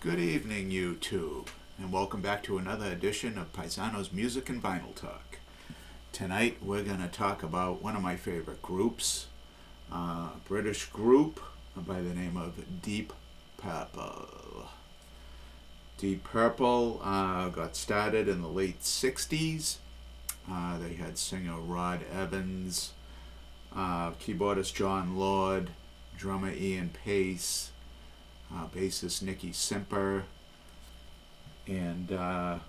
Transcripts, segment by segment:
Good evening, YouTube, and welcome back to another edition of Paisano's Music and Vinyl Talk. Tonight we're going to talk about one of my favorite groups, a British group by the name of Deep Purple. Deep Purple got started in the late 60s. They had singer Rod Evans, keyboardist John Lord, drummer Ian Pace, bassist Nicky Simper, and the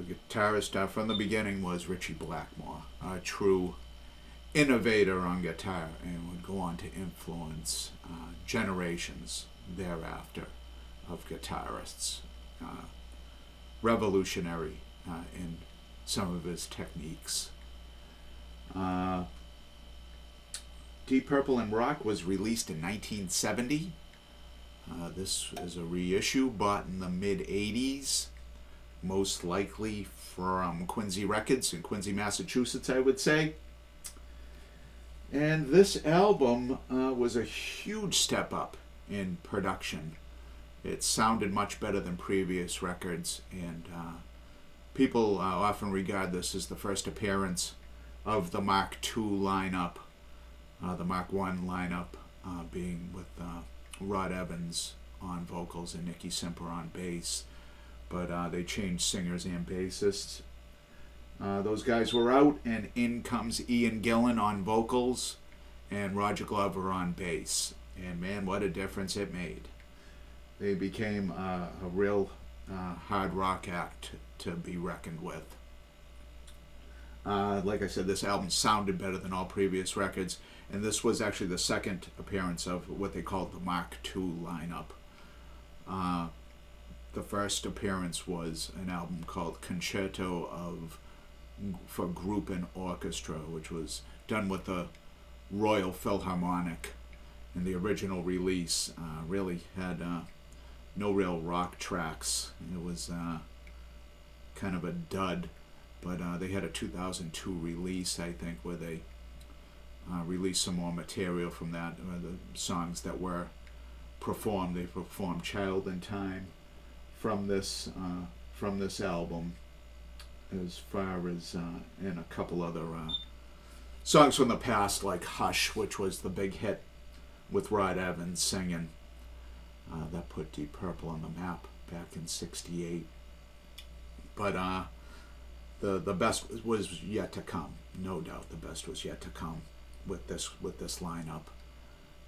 guitarist from the beginning was Ritchie Blackmore, a true innovator on guitar, and would go on to influence generations thereafter of guitarists. Revolutionary in some of his techniques. Deep Purple in Rock was released in 1970. This is a reissue bought in the mid-'80s, most likely from Quincy Records in Quincy, Massachusetts, I would say. And this album was a huge step up in production. It sounded much better than previous records, and people often regard this as the first appearance of the Mark II lineup, the Mark I lineup being with Rod Evans on vocals and Nicky Simper on bass, but they changed singers and bassists. Those guys were out, and in comes Ian Gillan on vocals and Roger Glover on bass, and man, what a difference it made. They became a real hard rock act to be reckoned with. Like I said, this album sounded better than all previous records, and this was actually the second appearance of what they called the Mark II lineup. The first appearance was an album called Concerto for Group and Orchestra, which was done with the Royal Philharmonic, and the original release really had no real rock tracks. It was kind of a dud, but they had a 2002 release, I think, where they released some more material from that. The songs that were performed, they performed Child in Time from this album, as far as and a couple other songs from the past, like Hush, which was the big hit with Rod Evans singing. That put Deep Purple on the map back in '68. But the best was yet to come, no doubt. The best was yet to come with this lineup,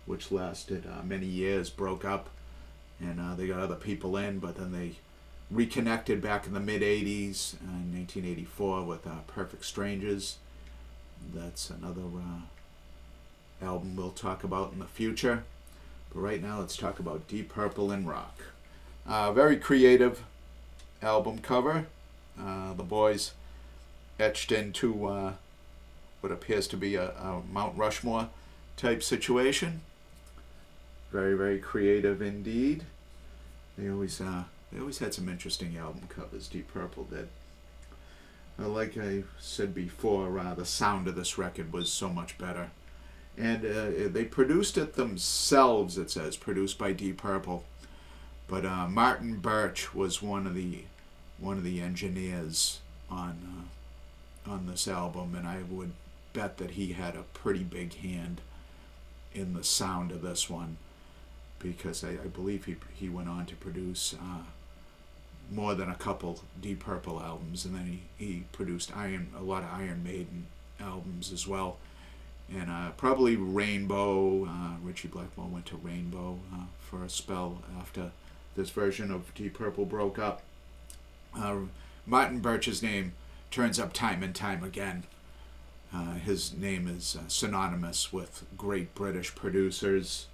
which lasted many years. Broke up, and they got other people in, but then they reconnected back in the mid-'80s in 1984 with Perfect Strangers. That's another album we'll talk about in the future. But right now, let's talk about Deep Purple in Rock. Very creative album cover. The boys etched into what appears to be a Mount Rushmore type situation. Very, very creative indeed. They always had some interesting album covers, Deep Purple did. Like I said before, the sound of this record was so much better. And they produced it themselves, it says, produced by Deep Purple. But Martin Birch was one of the engineers on this album, and I would bet that he had a pretty big hand in the sound of this one, because I believe he went on to produce more than a couple Deep Purple albums, and then he produced a lot of Iron Maiden albums as well. And probably Rainbow. Ritchie Blackmore went to Rainbow for a spell after this version of Deep Purple broke up. Martin Birch's name turns up time and time again. His name is synonymous with great British producers,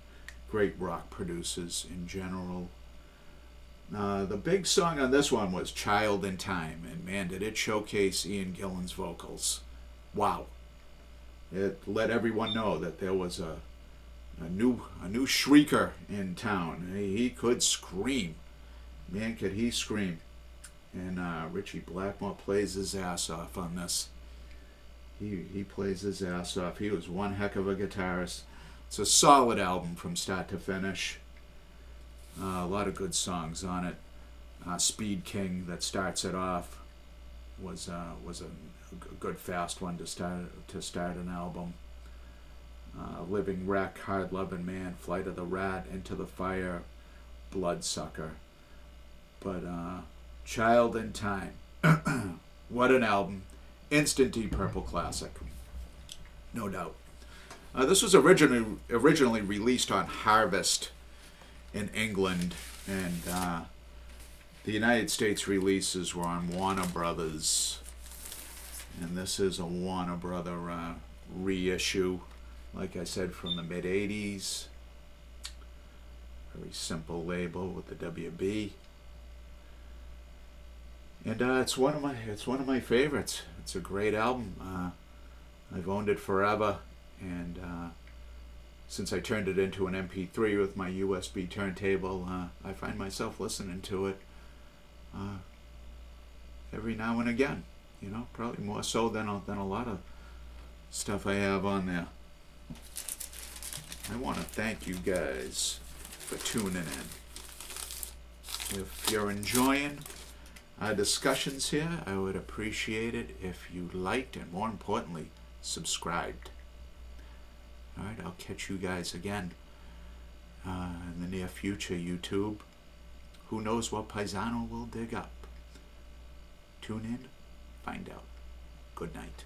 great rock producers in general. The big song on this one was Child in Time, and man, did it showcase Ian Gillan's vocals. Wow. It let everyone know that there was a new shrieker in town. He could scream. Man, could he scream. And Ritchie Blackmore plays his ass off on this. He plays his ass off. He was one heck of a guitarist. It's a solid album from start to finish. A lot of good songs on it. Speed King, that starts it off, was a good fast one to start an album. Living Wreck, Hard Loving Man, Flight of the Rat, Into the Fire, Bloodsucker. But Child in Time, what an album. Instant Deep Purple classic, no doubt. This was originally released on Harvest in England, and the United States releases were on Warner Brothers, and this is a Warner Brother reissue, like I said, from the mid-'80s. Very simple label with the WB, and it's one of my favorites. It's a great album. I've owned it forever, and since I turned it into an MP3 with my USB turntable, I find myself listening to it every now and again. You know, probably more so than a lot of stuff I have on there. I want to thank you guys for tuning in. If you're enjoying our discussions here, I would appreciate it if you liked and, more importantly, subscribed. Alright, I'll catch you guys again in the near future, YouTube. Who knows what Paisano will dig up? Tune in, find out. Good night.